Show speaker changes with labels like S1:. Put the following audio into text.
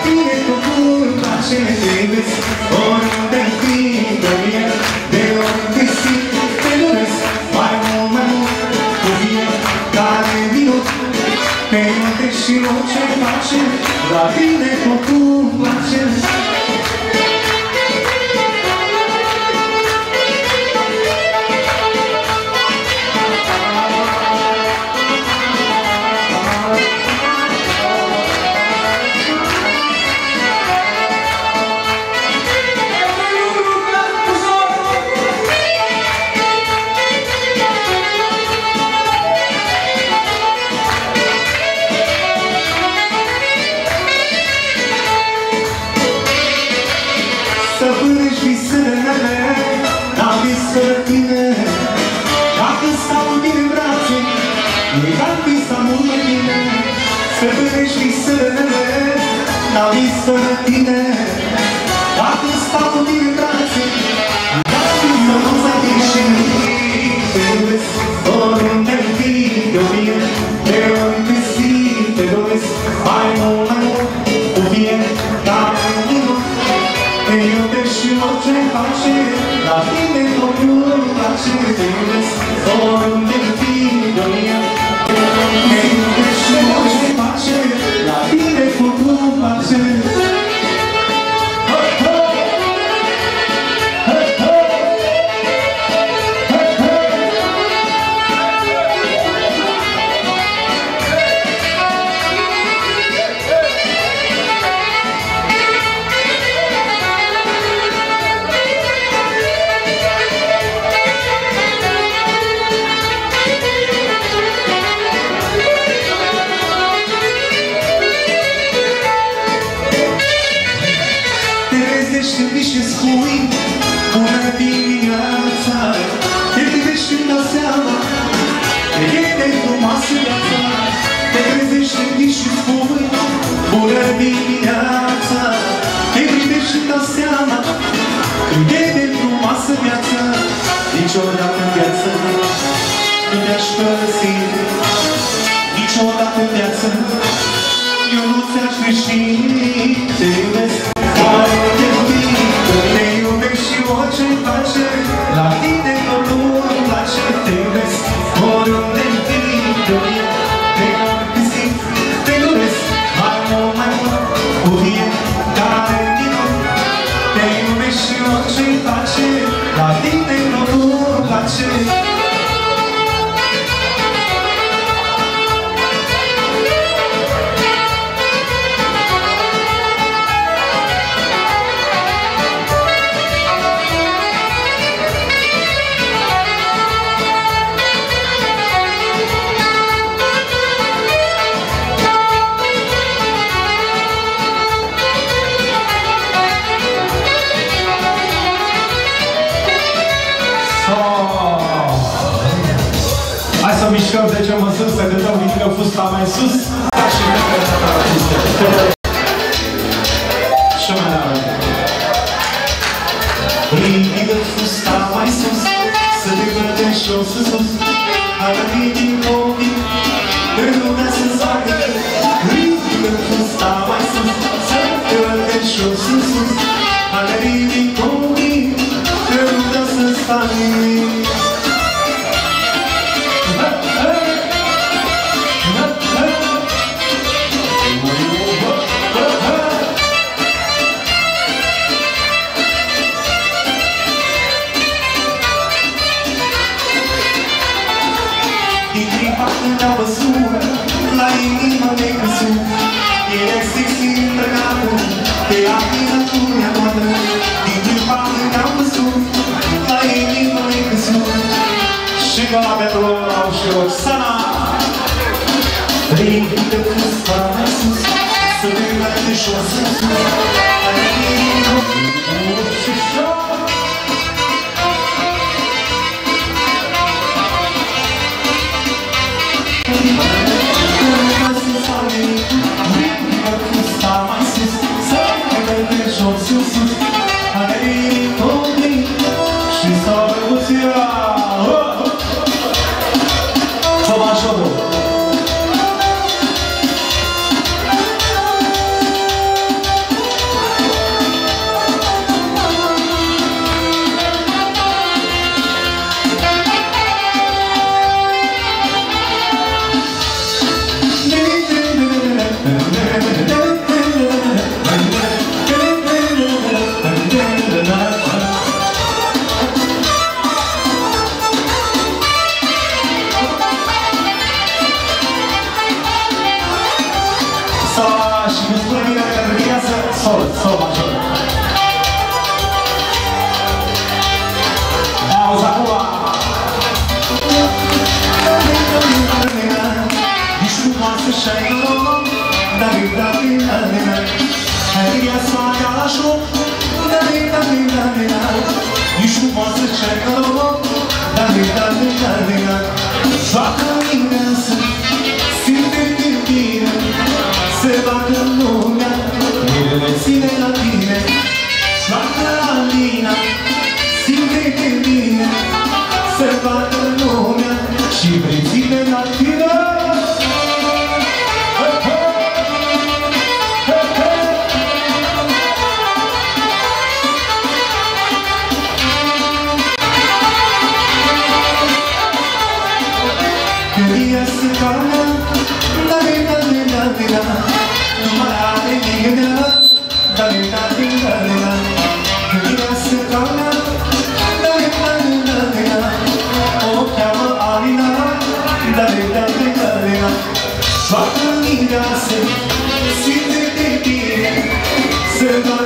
S1: tine totul place, te iubesc, oriunde-i fi de mie, de oriunde simt, te doresc, mai mult, cu fiecare minut, te iubesc și orice face, la tine totul place. N-am vis fără tine, dacă stau cu tine în brațe, n-am vis să nu ți-ai ieșit. Te iubesc, oriunde-i fi de o mie, de oriunde simt, te doresc, mai mult, cu fiecare minut. Te iubesc și orice face, la tine totul place. Te iubesc, oriunde-i fi de o mie, te iubesc și orice face, la tine totul place. Bună dimineața, te privești și-mi dau seama că e de frumoasă viața. Te trezești în vis și spui bună dimineața, te privești și-mi dau seama că e de frumoasă viața. Niciodată în viață nu te-aș părăsi, niciodată în viață eu nu ți-aș greși. Te iubesc, te iubesc și orice face, la tine totul place. Te iubesc, oriunde-i fi de mie, de oriunde simt, te doresc, mai mult, cu fiecare minut. Te iubesc și orice face, la tine totul place.
S2: Hai să mișcăm 10 măsuri, să cântăm ridică fusta mai sus. Și mai tare.
S1: Ridică fusta mai sus, să te plătești jos în sus. Alării din copii, te rugă să zacă. Ridică fusta mai sus, să te plătești jos în sus. Alării din copii, te rugă să stai. Te-au văzut, la inimă mi-ai căzut. Ești sexy îmbrăcată, te apină cu mea toată. Din clipa când te-au văzut, la inimă mi-ai căzut. Și la pentru au și Roxana. Ridică fusta mai sus, să te merge jos în sus. Ridică și șo.
S2: Sol major. Auzi acum.
S1: Ești frumoasă și-ai noroc, Heria soarea la joc, ești frumoasă și-ai noroc, joacă mireasă, simte-te bine, se bagă în lumea, mirele ține la tine. Joacă Alina, simte-te bine, se bagă în lumea și vrei ține la tine. Quería secarme, dale, no me haré ninguna, dale, quería secarme, dale, oh, llama Alina, dale, joacă mireasă, simte-te bine, se va